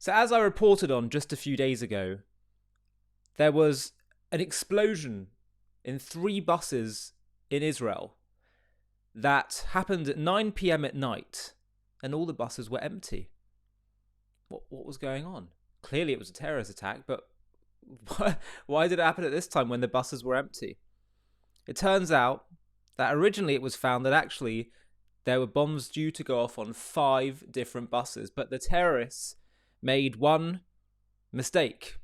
So as I reported on just a few days ago, there was an explosion in 3 buses in Israel that happened at 9 p.m. at night, and all the buses were empty. What was going on? Clearly it was a terrorist attack, but why did it happen at this time when the buses were empty? It turns out that originally it was found that actually there were bombs due to go off on 5 different buses, but the terrorists made one mistake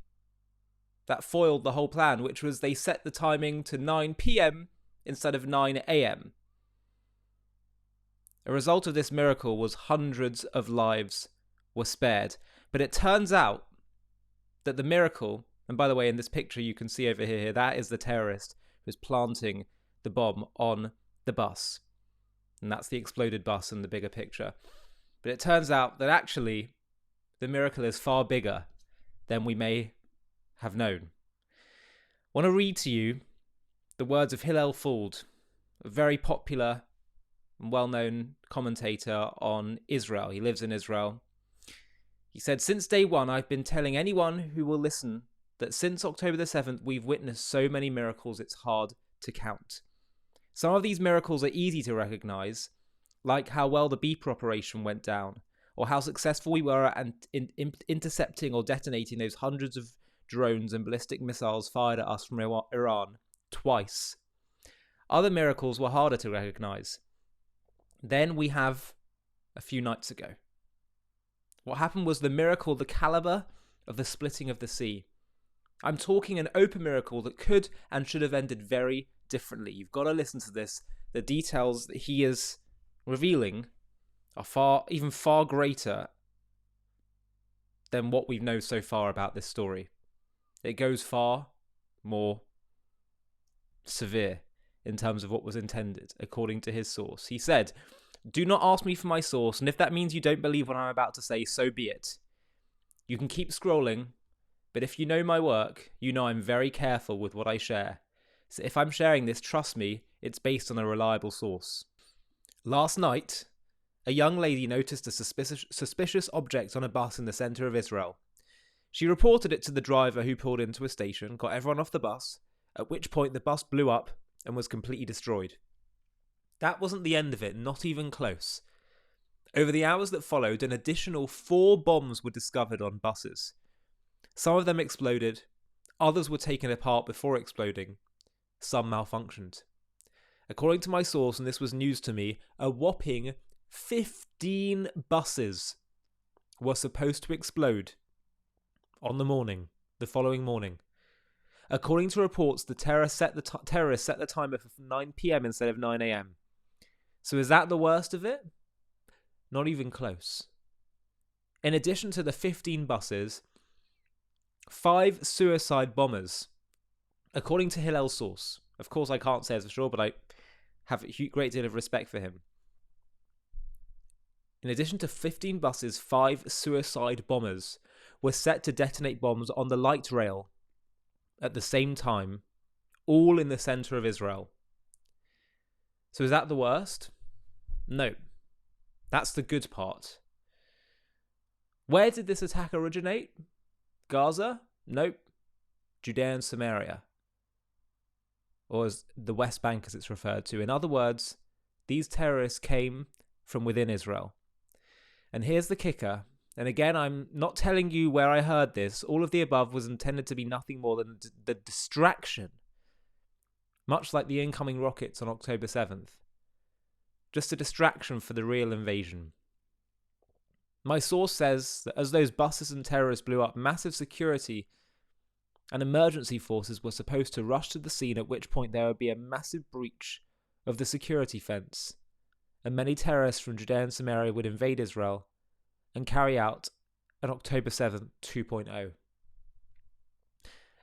that foiled the whole plan, which was they set the timing to 9 p.m. instead of 9 a.m. A result of this miracle was hundreds of lives were spared. But it turns out that the miracle, and by the way, in this picture you can see over here, that is the terrorist who's planting the bomb on the bus. And that's the exploded bus in the bigger picture. But it turns out that actually the miracle is far bigger than we may have known. I want to read to you the words of Hillel Fuld, a very popular and well-known commentator on Israel. He lives in Israel. He said, "Since day one, I've been telling anyone who will listen that since October the 7th, we've witnessed so many miracles it's hard to count. Some of these miracles are easy to recognize, like how well the beeper operation went down, or how successful we were at intercepting or detonating those hundreds of drones and ballistic missiles fired at us from Iran twice. Other miracles were harder to recognize. Then we have a few nights ago. What happened was the miracle, the caliber of the splitting of the sea. I'm talking an open miracle that could and should have ended very differently. You've got to listen to this. The details that he is revealing are even far greater than what we know so far about this story. It goes far more severe in terms of what was intended, according to his source. He said, "Do not ask me for my source, and if that means you don't believe what I'm about to say, so be it. You can keep scrolling, but if you know my work, you know I'm very careful with what I share. So if I'm sharing this, trust me, it's based on a reliable source. Last night, a young lady noticed a suspicious object on a bus in the center of Israel. She reported it to the driver, who pulled into a station, got everyone off the bus, at which point the bus blew up and was completely destroyed. That wasn't the end of it, not even close. Over the hours that followed, an additional 4 bombs were discovered on buses. Some of them exploded, others were taken apart before exploding, some malfunctioned. According to my source, and this was news to me, a whopping 15 buses were supposed to explode on the following morning. According to reports, the terrorists set the timer for 9 p.m. instead of 9 a.m. So is that the worst of it? Not even close. In addition to the 15 buses, 5 suicide bombers, according to Hillel's source. Of course, I can't say this for sure, but I have a great deal of respect for him. In addition to 15 buses, 5 suicide bombers were set to detonate bombs on the light rail at the same time, all in the center of Israel. So is that the worst? No. That's the good part. Where did this attack originate? Gaza? Nope. Judea and Samaria. Or as the West Bank as it's referred to. In other words, these terrorists came from within Israel. And here's the kicker. And again, I'm not telling you where I heard this. All of the above was intended to be nothing more than the distraction. Much like the incoming rockets on October 7th. Just a distraction for the real invasion. My source says that as those buses and terrorists blew up, massive security and emergency forces were supposed to rush to the scene, at which point there would be a massive breach of the security fence, and many terrorists from Judea and Samaria would invade Israel and carry out an October 7th 2.0.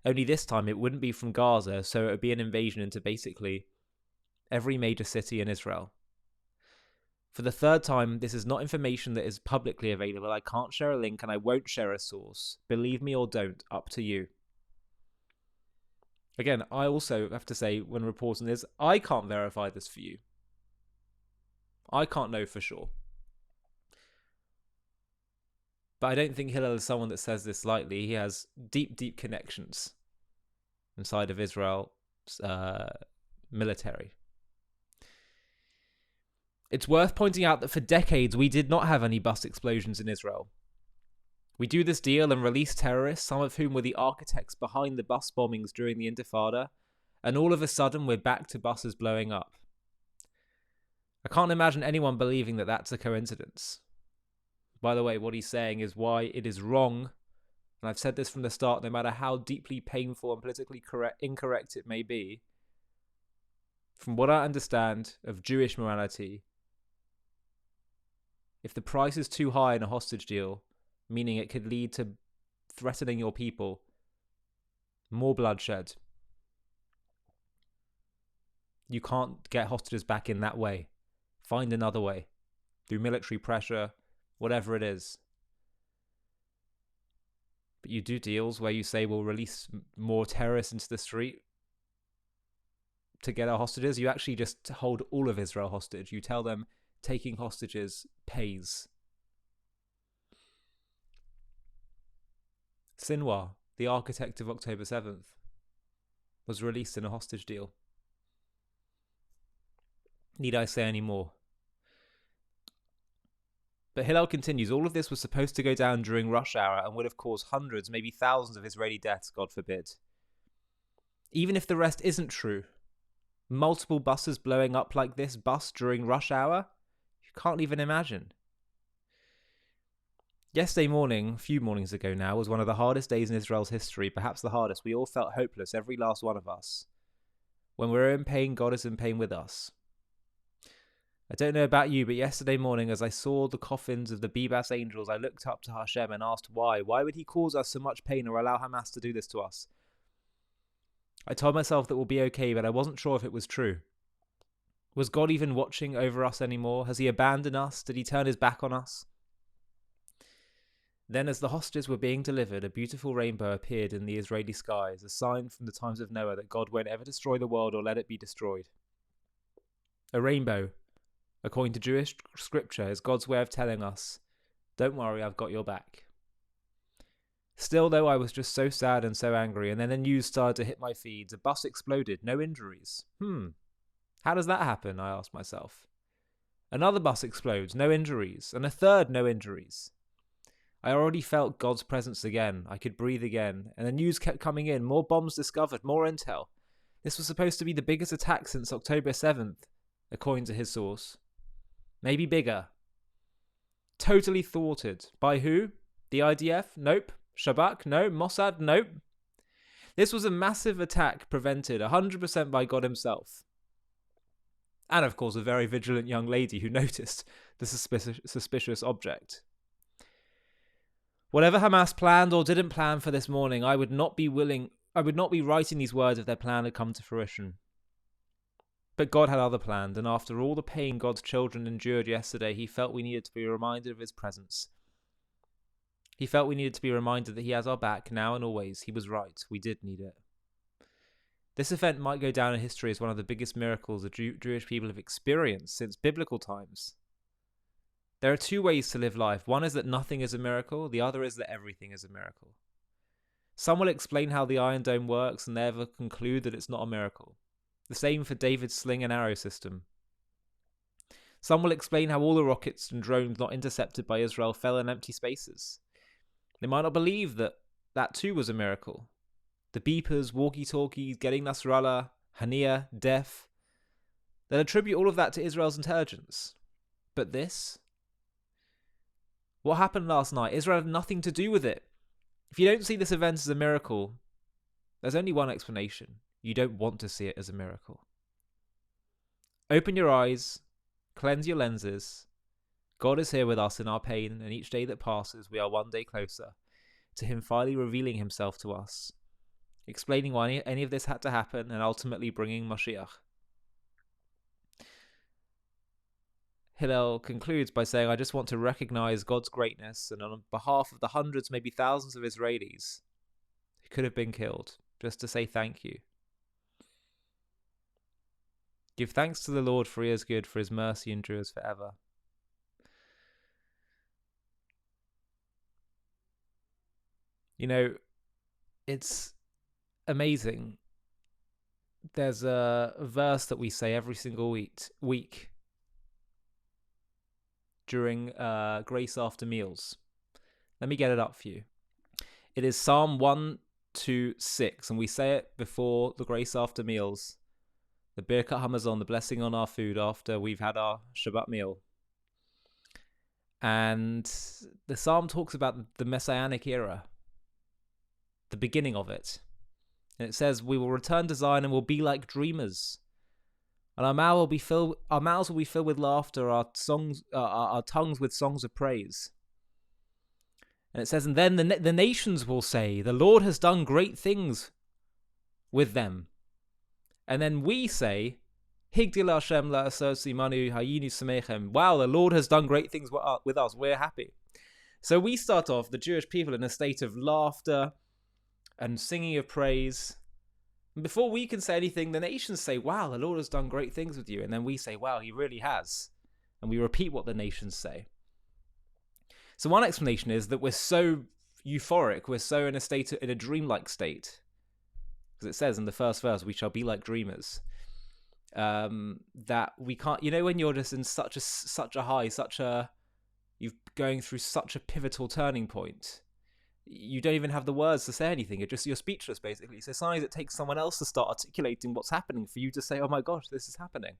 Only this time it wouldn't be from Gaza, so it would be an invasion into basically every major city in Israel. For the third time, this is not information that is publicly available. I can't share a link and I won't share a source. Believe me or don't, up to you. Again, I also have to say, when reporting this, I can't verify this for you. I can't know for sure. But I don't think Hillel is someone that says this lightly. He has deep, deep connections inside of Israel's military. It's worth pointing out that for decades we did not have any bus explosions in Israel. We do this deal and release terrorists, some of whom were the architects behind the bus bombings during the Intifada, and all of a sudden we're back to buses blowing up. I can't imagine anyone believing that that's a coincidence. By the way, what he's saying is why it is wrong, and I've said this from the start, no matter how deeply painful and politically incorrect it may be, from what I understand of Jewish morality, if the price is too high in a hostage deal, meaning it could lead to threatening your people, more bloodshed, you can't get hostages back in that way. Find another way, through military pressure, whatever it is. But you do deals where you say we'll release more terrorists into the street to get our hostages. You actually just hold all of Israel hostage. You tell them taking hostages pays. Sinwar, the architect of October 7th, was released in a hostage deal. Need I say any more? But Hillel continues, all of this was supposed to go down during rush hour and would have caused hundreds, maybe thousands of Israeli deaths, God forbid. Even if the rest isn't true, multiple buses blowing up like this bus during rush hour, you can't even imagine. Yesterday morning, a few mornings ago now, was one of the hardest days in Israel's history, perhaps the hardest. We all felt hopeless, every last one of us. When we're in pain, God is in pain with us. I don't know about you, but yesterday morning as I saw the coffins of the Bibas angels, I looked up to Hashem and asked why. Why would he cause us so much pain or allow Hamas to do this to us? I told myself that we'll be okay, but I wasn't sure if it was true. Was God even watching over us anymore? Has he abandoned us? Did he turn his back on us? Then as the hostages were being delivered, a beautiful rainbow appeared in the Israeli skies, a sign from the times of Noah that God won't ever destroy the world or let it be destroyed. A rainbow, according to Jewish scripture, is God's way of telling us, don't worry, I've got your back. Still, though, I was just so sad and so angry, and then the news started to hit my feeds. A bus exploded, no injuries. How does that happen? I asked myself. Another bus explodes, no injuries, and a third, no injuries. I already felt God's presence again. I could breathe again, and the news kept coming in. More bombs discovered, more intel. This was supposed to be the biggest attack since October 7th, according to his source. Maybe bigger. Totally thwarted. By who? The IDF? Nope. Shabak? No. Mossad? Nope. This was a massive attack prevented 100% by God himself. And of course a very vigilant young lady who noticed the suspicious object. Whatever Hamas planned or didn't plan for this morning, I would not be writing these words if their plan had come to fruition. But God had other plans, and after all the pain God's children endured yesterday, he felt we needed to be reminded of his presence. He felt we needed to be reminded that he has our back now and always. He was right. We did need it. This event might go down in history as one of the biggest miracles the Jewish people have experienced since biblical times. There are two ways to live life. One is that nothing is a miracle. The other is that everything is a miracle. Some will explain how the Iron Dome works and therefore conclude that it's not a miracle. The same for David's sling and arrow system. Some will explain how all the rockets and drones not intercepted by Israel fell in empty spaces. They might not believe that that too was a miracle. The beepers, walkie-talkies, getting Nasrallah, Hania, Def. They'll attribute all of that to Israel's intelligence. But this? What happened last night? Israel had nothing to do with it. If you don't see this event as a miracle, there's only one explanation. You don't want to see it as a miracle. Open your eyes, cleanse your lenses. God is here with us in our pain, and each day that passes, we are one day closer to him finally revealing himself to us, explaining why any of this had to happen, and ultimately bringing Mashiach. Hillel concludes by saying, I just want to recognize God's greatness, and on behalf of the hundreds, maybe thousands of Israelis who could have been killed, just to say thank you. Give thanks to the Lord, for he is good, for his mercy endures forever. You know, it's amazing. There's a verse that we say every single week during Grace After Meals. Let me get it up for you. It is Psalm 126, and we say it before the Grace After Meals. The Birkat Hamazon, the blessing on our food after we've had our Shabbat meal. And the psalm talks about the Messianic era, the beginning of it. And it says, we will return to Zion and will be like dreamers. And our mouths will be filled with laughter, our tongues with songs of praise. And it says, and then the nations will say, the Lord has done great things with them. And then we say, Higdil Hashem la'asos imanu hayinu samechem. Wow, the Lord has done great things with us. We're happy. So we start off, the Jewish people, in a state of laughter and singing of praise. And before we can say anything, the nations say, wow, the Lord has done great things with you. And then we say, wow, he really has. And we repeat what the nations say. So one explanation is that we're so euphoric, we're so in a dreamlike state. Because it says in the first verse, we shall be like dreamers. That we can't, when you're just in such a high, you're going through such a pivotal turning point, you don't even have the words to say anything. You're speechless, basically. So sometimes it takes someone else to start articulating what's happening for you to say, oh my gosh, this is happening.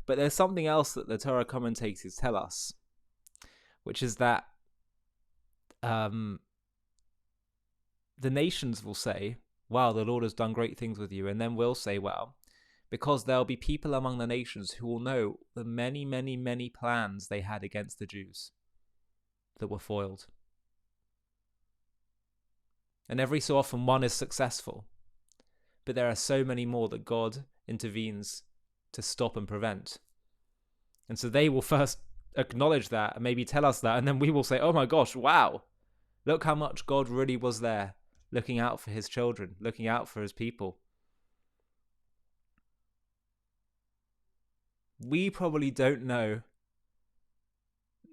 But there's something else that the Torah commentators tell us, which is that the nations will say, wow, the Lord has done great things with you. And then we'll say, wow, because there'll be people among the nations who will know the many, many, many plans they had against the Jews that were foiled. And every so often one is successful. But there are so many more that God intervenes to stop and prevent. And so they will first acknowledge that and maybe tell us that. And then we will say, oh my gosh, wow, look how much God really was there, looking out for his children, looking out for his people. We probably don't know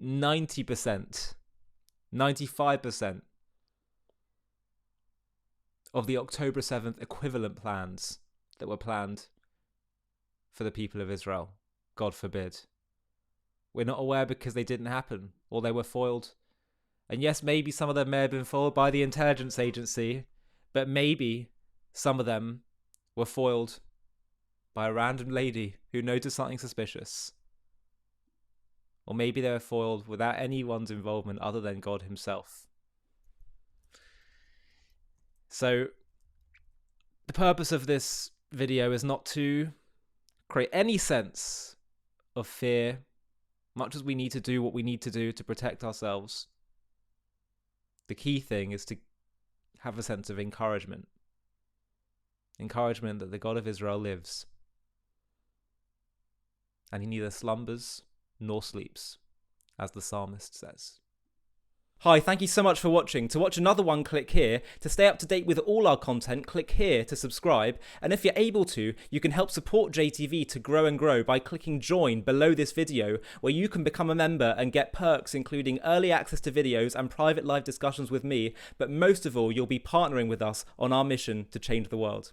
90%, 95% of the October 7th equivalent plans that were planned for the people of Israel. God forbid. We're not aware because they didn't happen or they were foiled. And yes, maybe some of them may have been foiled by the intelligence agency, but maybe some of them were foiled by a random lady who noticed something suspicious. Or maybe they were foiled without anyone's involvement other than God himself. So, the purpose of this video is not to create any sense of fear, much as we need to do what we need to do to protect ourselves. The key thing is to have a sense of encouragement. Encouragement that the God of Israel lives. And he neither slumbers nor sleeps, as the psalmist says. Hi, thank you so much for watching. To watch another one, click here. To stay up to date with all our content, click here to subscribe. And if you're able to, you can help support JTV to grow and grow by clicking join below this video, where you can become a member and get perks including early access to videos and private live discussions with me. But most of all, you'll be partnering with us on our mission to change the world.